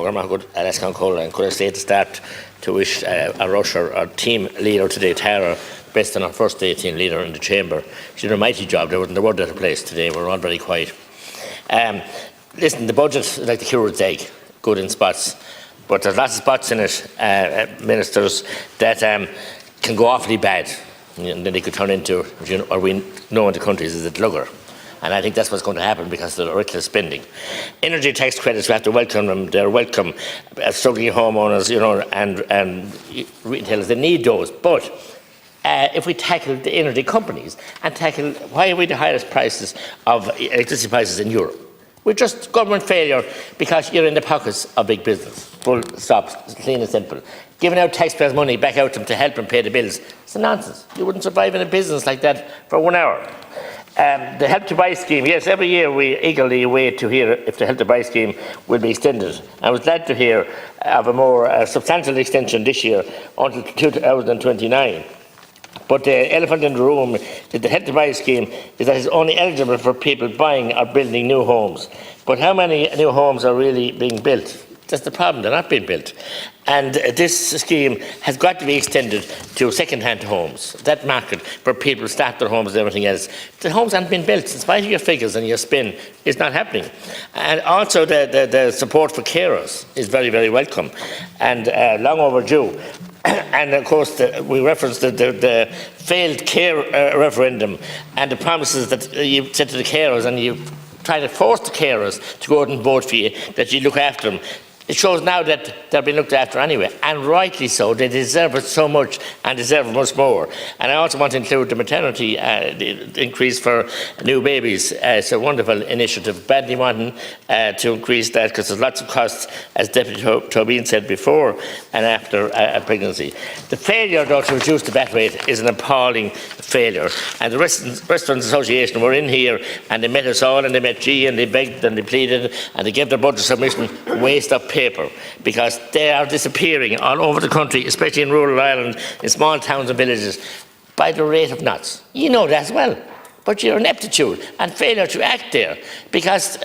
and could I say at the start to wish our team leader today, Tara, best on our first day team leader in the chamber. She did a mighty job. There wasn't a word out of place today. We're all very quiet. Listen, the budget is like the curate's egg, good in spots. But there's lots of spots in it, ministers, that can go awfully bad. And then they could turn into, or we know in the countries, is a lugger. And I think that's what's going to happen because of the reckless spending. Energy tax credits, we have to welcome them. They're welcome. Struggling homeowners, and retailers, they need those. But if we tackle the energy companies and tackle why are we the highest prices of electricity prices in Europe? We're just government failure because you're in the pockets of big business. Full stop, clean and simple. Giving out taxpayers' money back out to them to help them pay the bills, it's a nonsense. You wouldn't survive in a business like that for 1 hour. The Help to Buy scheme, yes, every year we eagerly wait to hear if the Help to Buy scheme will be extended. I was glad to hear of a more substantial extension this year until 2029. But the elephant in the room with the Help to Buy scheme is that it's only eligible for people buying or building new homes. But how many new homes are really being built? That's the problem, they're not being built. And this scheme has got to be extended to second-hand homes, that market where people start their homes and everything else. The homes haven't been built, in spite of your figures and your spin, it's not happening. And also the support for carers is very, very welcome and long overdue. And of course, we referenced the failed care referendum and the promises that you said to the carers, and you try to force the carers to go out and vote for you, that you look after them. It shows now that they're being looked after anyway, and rightly so. They deserve it so much and deserve much more. And I also want to include the maternity the increase for new babies. It's a wonderful initiative, badly wanting to increase that because there's lots of costs, as Deputy Tobin said before and after a pregnancy. The failure, though, to reduce the VAT rate is an appalling failure. And the Restaurants Association were in here and they met us all, and they met G, and they begged and they pleaded and they gave their budget submission waste of paper, because they are disappearing all over the country, especially in rural Ireland, in small towns and villages, by the rate of knots. You know that as well. But your ineptitude and failure to act there, because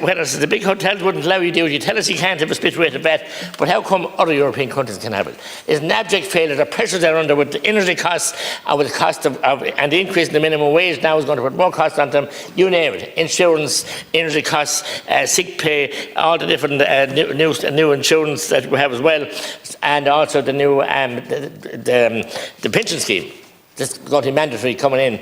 whether it's the big hotels wouldn't allow you to do it, you tell us you can't have a split rate of VAT, but how come other European countries can have it? It's an abject failure. The pressure they're under with the energy costs and with the cost and the increase in the minimum wage now is going to put more costs on them. You name it: insurance, energy costs, sick pay, all the different new insurance that we have as well, and also the new the pension scheme. This is going to be mandatory coming in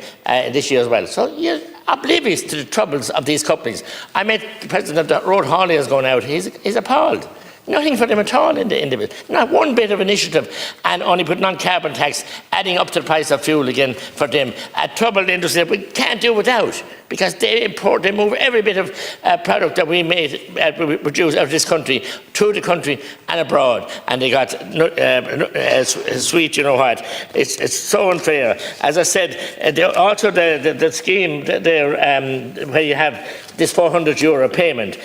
this year as well. So you're oblivious to the troubles of these companies. I met the president of the road hauliers going out. He's appalled. Nothing for them at all in the bill. Not one bit of initiative, and only putting on carbon tax, adding up to the price of fuel again for them. A troubled industry that we can't do without, because they move every bit of product that we produce out of this country, through the country and abroad. And they got sweet, you know what. It's so unfair. As I said, also the scheme there, where you have this €400 payment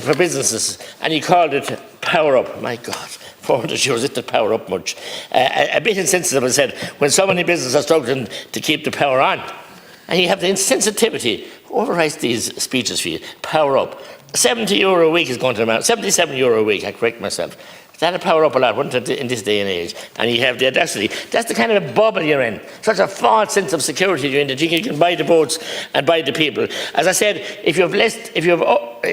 for businesses, and he called it Power Up. My God, €400, it did power up much. A bit insensitive, I said, when so many businesses are struggling to keep the power on. And you have the insensitivity. Whoever writes these speeches for you, Power Up. €70 a week is going to amount, €77 a week, I correct myself. That'll power up a lot, wouldn't it, in this day and age? And you have the audacity. That's the kind of a bubble you're in. Such a false sense of security you're in, that you can buy the boats and buy the people. As I said, it's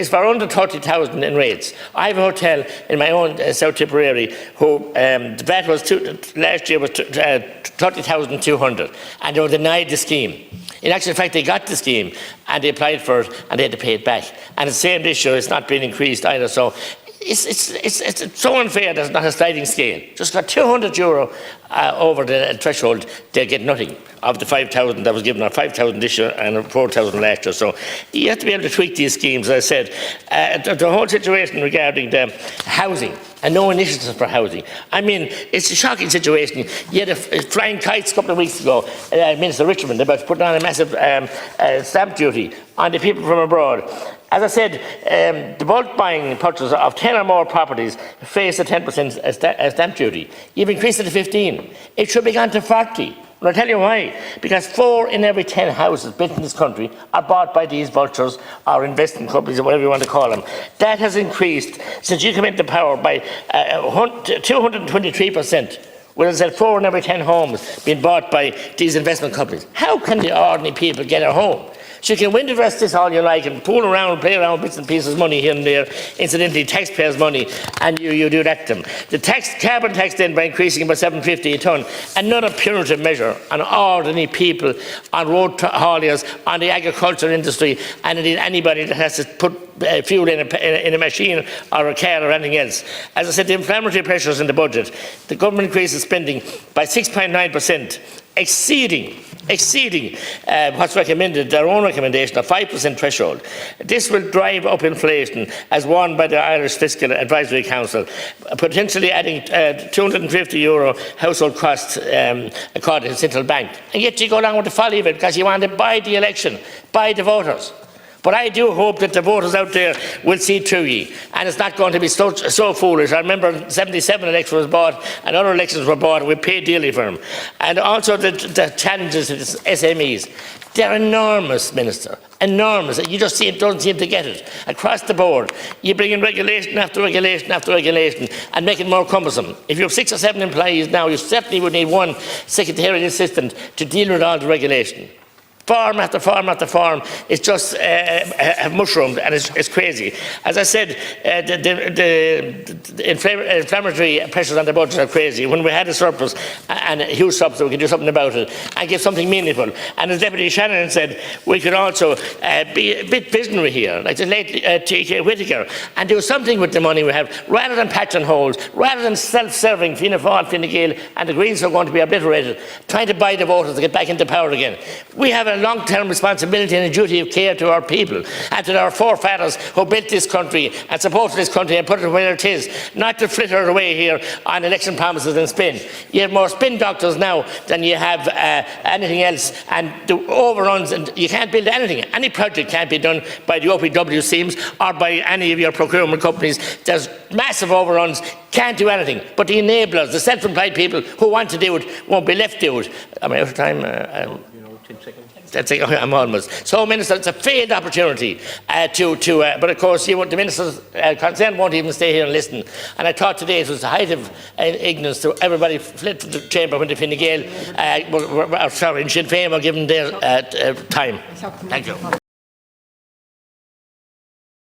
for under 30,000 in rates. I have a hotel in my own South Tipperary who the VAT was last year was 30,200, and they were denied the scheme. In actual fact, they got the scheme and they applied for it and they had to pay it back. And the same this year, it's not been increased either. So it's so unfair. There's not a sliding scale. Just got €200 over the threshold, they'll get nothing of the 5,000 that was given, or 5,000 this year and 4,000 last year. So you have to be able to tweak these schemes. As I said, the whole situation regarding the housing and no initiatives for housing. I mean, it's a shocking situation. You had flying kites a couple of weeks ago, Minister Richmond, about putting on a massive stamp duty on the people from abroad. As I said, the bulk buying purchase of 10 or more properties face a 10% stamp duty. You've increased it to 15. It should be gone to 40. And I'll tell you why. Because 4 in every 10 houses built in this country are bought by these vultures or investment companies or whatever you want to call them. That has increased since you came into power by 223%. Whereas that 4 in every 10 homes being bought by these investment companies. How can the ordinary people get a home? So you can win the rest of this all you like and fool around, play around with bits and pieces of money here and there, incidentally taxpayers' money, and you do that to them. The carbon tax then by increasing by $7.50 a tonne, another punitive measure on ordinary people, on road hauliers, on the agricultural industry, and indeed anybody that has to put fuel in a machine or a car or anything else. As I said, the inflammatory pressures in the budget, the government increases spending by 6.9%, exceeding what's recommended, their own recommendation of 5% threshold. This will drive up inflation as warned by the Irish Fiscal Advisory Council, potentially adding €250 household costs according to the central bank. And yet you go along with the folly of it because you want to buy the election, buy the voters. But I do hope that the voters out there will see through ye, and it's not going to be so foolish. I remember 77 elections was bought, and other elections were bought, and we paid dearly for them. And also the challenges to the SMEs. They're enormous, Minister, enormous. You just don't seem to get it. Across the board, you bring in regulation after regulation after regulation and make it more cumbersome. If you have 6 or 7 employees now, you certainly would need one secretarial assistant to deal with all the regulation. Farm after farm after farm, it's just have mushroomed, and it's crazy. As I said, the inflammatory pressures on the budget are crazy. When we had a surplus, and a huge surplus, we could do something about it and give something meaningful. And as Deputy Shannon said, we could also be a bit visionary here, like the late T.K. Whittaker, and do something with the money we have, rather than patching holes, rather than self-serving Fianna Fáil, Fine Gael, and the Greens are going to be obliterated, trying to buy the voters to get back into power again. We have a long-term responsibility and a duty of care to our people and to our forefathers who built this country and supported this country and put it where it is, not to fritter it away here on election promises and spin. You have more spin doctors now than you have anything else, and the overruns, and you can't build anything. Any project can't be done by the OPW schemes or by any of your procurement companies. There's massive overruns, can't do anything. But the enablers, the self-employed people who want to do it, won't be left to do it. Am I out of time? 10 seconds. I'm almost. So, Minister, it's a failed opportunity but of course, the Minister's concerned won't even stay here and listen. And I thought today it was the height of ignorance to everybody fled to the chamber when the Fine Gael, in Sinn Féin were given their time. Thank you.